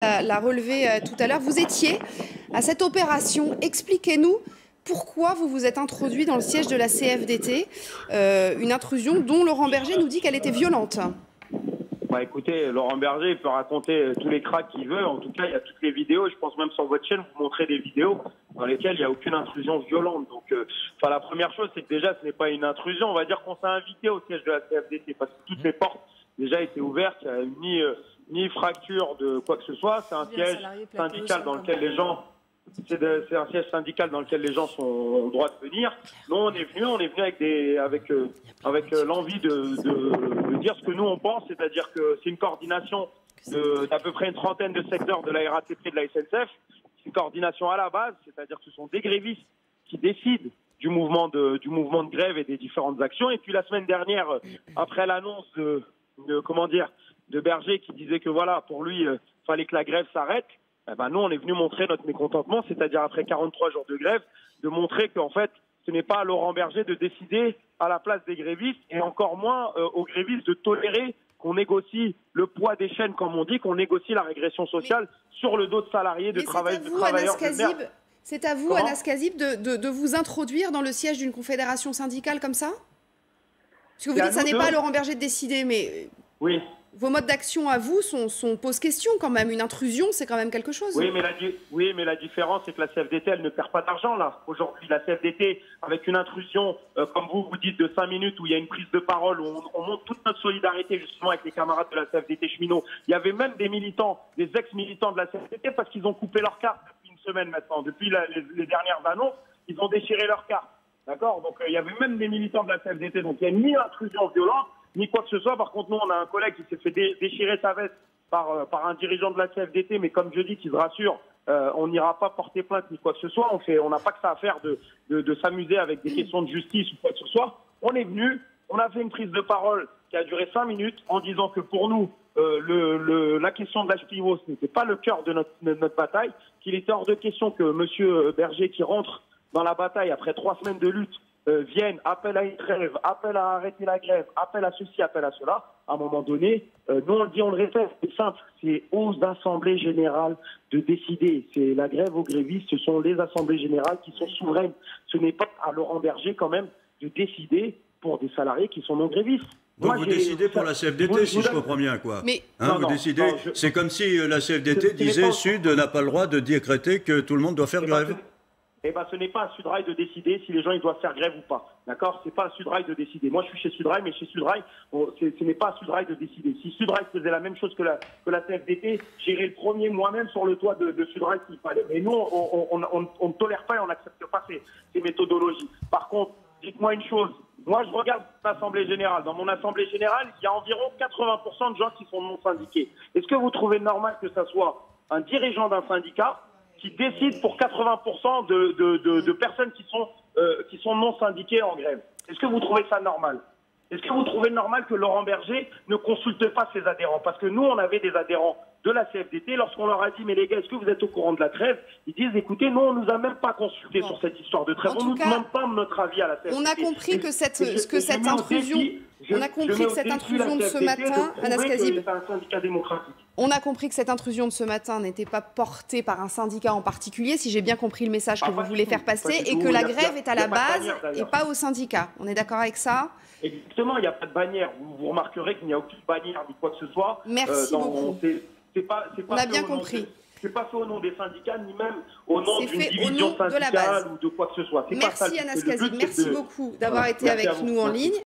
l'a relevé tout à l'heure. Vous étiez à cette opération. Expliquez-nous pourquoi vous vous êtes introduit dans le siège de la CFDT, une intrusion dont Laurent Berger nous dit qu'elle était violente. Bah écoutez, Laurent Berger il peut raconter tous les cracks qu'il veut. En tout cas, il y a toutes les vidéos. Je pense même sur votre chaîne, vous montrez des vidéos dans lesquelles il n'y a aucune intrusion violente. Donc, la première chose, c'est que déjà, ce n'est pas une intrusion. On va dire qu'on s'est invité au siège de la CFDT parce que toutes les portes déjà étaient ouvertes. Il n'y a ni fracture de quoi que ce soit. C'est un siège syndical dans lequel les gens... C'est un siège syndical dans lequel les gens ont le droit de venir. Nous, on est venu avec l'envie de dire ce que nous on pense, c'est-à-dire que c'est une coordination d'à peu près une trentaine de secteurs de la RATP et de la SNCF. C'est une coordination à la base, c'est-à-dire que ce sont des grévistes qui décident du mouvement de grève et des différentes actions. Et puis la semaine dernière, après l'annonce de Berger qui disait que voilà, pour lui, fallait que la grève s'arrête. Eh ben nous, on est venu montrer notre mécontentement, c'est-à-dire après 43 jours de grève, de montrer qu'en fait, ce n'est pas à Laurent Berger de décider à la place des grévistes et encore moins aux grévistes de tolérer qu'on négocie le poids des chaînes, comme on dit, qu'on négocie la régression sociale sur le dos de salariés, de travailleurs. C'est à vous, Anas Kazib, de vous introduire dans le siège d'une confédération syndicale comme ça? Parce que vous dites que ça n'est pas à Laurent Berger de décider, mais... Oui. Vos modes d'action à vous posent question quand même. Une intrusion, c'est quand même quelque chose. Oui, mais la différence, c'est que la CFDT, elle ne perd pas d'argent, là. Aujourd'hui, la CFDT, avec une intrusion, comme vous dites, de 5 minutes, où il y a une prise de parole, où on montre toute notre solidarité, justement, avec les camarades de la CFDT cheminots. Il y avait même des militants, des ex-militants de la CFDT, parce qu'ils ont coupé leur carte depuis une semaine maintenant. Depuis les dernières annonces, ils ont déchiré leur carte. D'accord? Donc, il y avait même des militants de la CFDT. Donc, il n'y a ni intrusion violente, ni quoi que ce soit. Par contre, nous, on a un collègue qui s'est fait déchirer sa veste par un dirigeant de la CFDT, mais comme je dis, qu'il se rassure, on n'ira pas porter plainte ni quoi que ce soit. On n'a pas que ça à faire de s'amuser avec des questions de justice ou quoi que ce soit. On est venu, on a fait une prise de parole qui a duré 5 minutes en disant que pour nous, la question de l'âge pivot, ce n'était pas le cœur de notre bataille, qu'il était hors de question que M. Berger, qui rentre dans la bataille après 3 semaines de lutte, viennent, appellent à une grève, appellent à arrêter la grève, appellent à ceci, appellent à cela. À un moment donné, nous on le dit, on le répète, c'est simple, c'est aux assemblées générales de décider. C'est la grève aux grévistes, ce sont les assemblées générales qui sont souveraines. Ce n'est pas à Laurent Berger quand même de décider pour des salariés qui sont non grévistes. Donc vous décidez pour la CFDT, si je comprends bien, quoi. Mais vous décidez. C'est comme si la CFDT disait Sud n'a pas le droit de décréter que tout le monde doit faire grève. Eh ben, ce n'est pas à Sudrail de décider si les gens ils doivent faire grève ou pas. D'accord? C'est pas à Sudrail de décider. Moi, je suis chez Sudrail, mais chez Sudrail, ce n'est pas à Sudrail de décider. Si Sudrail faisait la même chose que la CFDT, j'irais le premier moi-même sur le toit de Sudrail s'il fallait. Mais nous, on ne tolère pas et on n'accepte pas ces méthodologies. Par contre, dites-moi une chose. Moi, je regarde l'Assemblée générale. Dans mon Assemblée générale, il y a environ 80% de gens qui sont non syndiqués. Est-ce que vous trouvez normal que ça soit un dirigeant d'un syndicat qui décide pour 80% de personnes qui sont non syndiquées en grève? Est-ce que vous trouvez ça normal? Est-ce que vous trouvez normal que Laurent Berger ne consulte pas ses adhérents? Parce que nous, on avait des adhérents de la CFDT. Lorsqu'on leur a dit, mais les gars, est-ce que vous êtes au courant de la trêve? Ils disent, écoutez, nous, on nous a même pas consulté sur cette histoire de trêve. On ne nous demande pas notre avis à la CFDT. On a compris que cette intrusion de ce matin, Anas Kazib, on a compris que cette intrusion de ce matin n'était pas portée par un syndicat en particulier, si j'ai bien compris le message que vous voulez faire passer, et que la grève est à la base et pas au syndicat. On est d'accord avec ça? Exactement, il n'y a pas de bannière. Vous remarquerez qu'il n'y a aucune bannière ni quoi que ce soit. Merci beaucoup. On a bien compris. C'est pas fait au nom des syndicats, ni même au nom d'une division syndicale ou de quoi que ce soit. Merci Anas Kazib, merci beaucoup d'avoir été avec nous en ligne.